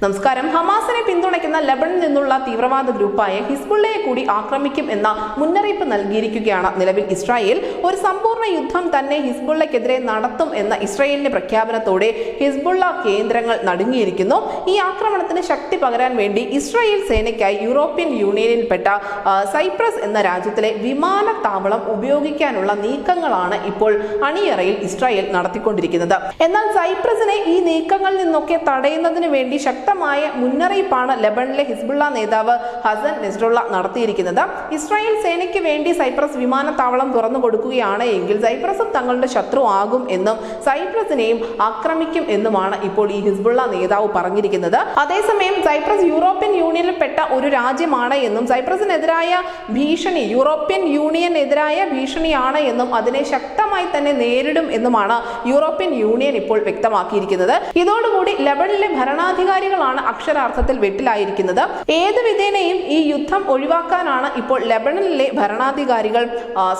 നമസ്കാരം. ഹമാസിനെ പിന്തുണയ്ക്കുന്ന ലെബനിൽ നിന്നുള്ള തീവ്രവാദ ഗ്രൂപ്പായ ഹിസ്ബുള്ളയെ കൂടി ആക്രമിക്കും എന്ന മുന്നറിയിപ്പ് നൽകിയിരിക്കുകയാണ് നിലവിൽ ഇസ്രായേൽ. ഒരു സമ്പൂർണ്ണ യുദ്ധം തന്നെ ഹിസ്ബുള്ളയ്ക്കെതിരെ നടത്തും എന്ന ഇസ്രായേലിന്റെ പ്രഖ്യാപനത്തോടെ ഹിസ്ബുള്ള കേന്ദ്രങ്ങൾ നടുങ്ങിയിരിക്കുന്നു. ഈ ആക്രമണത്തിന് ശക്തി പകരാൻ വേണ്ടി ഇസ്രായേൽ സേനയ്ക്കായി യൂറോപ്യൻ യൂണിയനിൽപ്പെട്ട സൈപ്രസ് എന്ന രാജ്യത്തിലെ വിമാനത്താവളം ഉപയോഗിക്കാനുള്ള നീക്കങ്ങളാണ് ഇപ്പോൾ അണിയറയിൽ ഇസ്രായേൽ നടത്തിക്കൊണ്ടിരിക്കുന്നത്. എന്നാൽ സൈപ്രസിനെ ഈ നീക്കങ്ങളിൽ നിന്നൊക്കെ തടയുന്നതിന് വേണ്ടി ശക്തമായ മുന്നറിയിപ്പാണ് ലെബനിലെ ഹിസ്ബുള്ള നേതാവ് ഹസൻ നസ്രുള്ള നടത്തിയിരിക്കുന്നത്. ഇസ്രായേൽ സേനയ്ക്ക് വേണ്ടി സൈപ്രസ് വിമാനത്താവളം തുറന്നു കൊടുക്കുകയാണ് എങ്കിൽ സൈപ്രസും തങ്ങളുടെ ശത്രു ആകും എന്നും സൈപ്രസിനെയും ആക്രമിക്കും എന്നുമാണ് ഇപ്പോൾ ഈ ഹിസ്ബുള്ള നേതാവ് പറഞ്ഞിരിക്കുന്നത്. അതേസമയം സൈപ്രസ് യൂറോപ്യൻ യൂണിയനിൽപ്പെട്ട ഒരു രാജ്യമാണ് എന്നും സൈപ്രസിനെതിരായ ഭീഷണി യൂറോപ്യൻ യൂണിയനെതിരായ ഭീഷണിയാണ് എന്നും അതിനെ ശക്തമായി തന്നെ നേരിടും എന്നുമാണ് യൂറോപ്യൻ യൂണിയൻ ഇപ്പോൾ വ്യക്തമാക്കിയിരിക്കുന്നത്. ഇതോടുകൂടി ലെബനിലെ ഭരണാധികാരികളാണ് അക്ഷരാർത്ഥത്തിൽ വെട്ടിലായിരിക്കുന്നത്. ഏത് വിധേനയും ഈ യുദ്ധം ഒഴിവാക്കാനാണ് ഇപ്പോൾ ലെബനനിലെ ഭരണാധികാരികൾ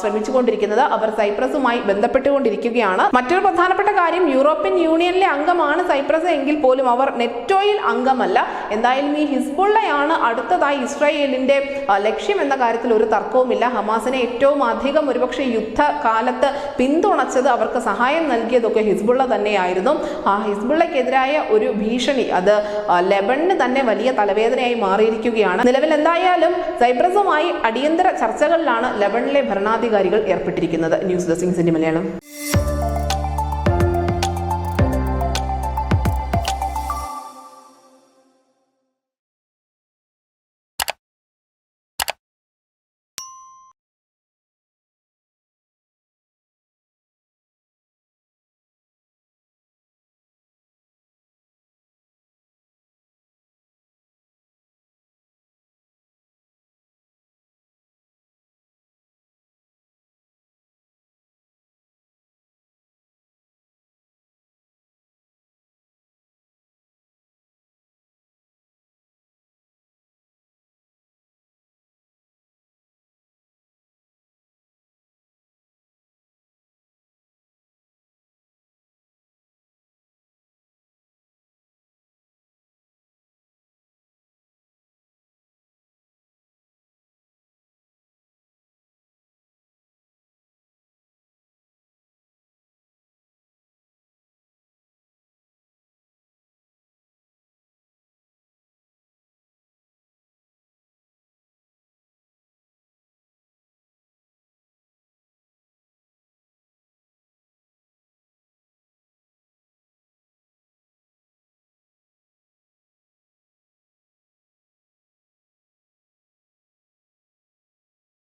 ശ്രമിച്ചുകൊണ്ടിരിക്കുന്നത്. അവർ സൈപ്രസുമായി ബന്ധപ്പെട്ടുകൊണ്ടിരിക്കുകയാണ്. മറ്റൊരു പ്രധാനപ്പെട്ട കാര്യം, യൂറോപ്യൻ യൂണിയനിലെ അംഗമാണ് സൈപ്രസ് എങ്കിൽ പോലും അവർ നെറ്റോയിൽ അംഗമല്ല. എന്തായാലും ഈ ഹിസ്ബുള്ളയാണ് അടുത്തതായി ഇസ്രായേലിന്റെ ലക്ഷ്യം എന്ന കാര്യത്തിൽ ഒരു തർക്കവുമില്ല. ഹമാസിനെ ഏറ്റവും അധികം ഒരുപക്ഷെ യുദ്ധകാലത്ത് പിന്തുണച്ചത്, അവർക്ക് സഹായം നൽകിയതൊക്കെ ഹിസ്ബുള്ള തന്നെയായിരുന്നു. ആ ഹിസ്ബുള്ളക്കെതിരായ ഒരു ഭീഷണി അത് ലെബണിന് തന്നെ വലിയ തലവേദനയായി മാറിയിരിക്കുകയാണ്. നിലവിൽ എന്തായാലും സൈപ്രസുമായി അടിയന്തര ചർച്ചകളിലാണ് ലെബണിലെ ഭരണാധികാരികൾ ഏർപ്പെട്ടിരിക്കുന്നത്. News desk city Malayalam.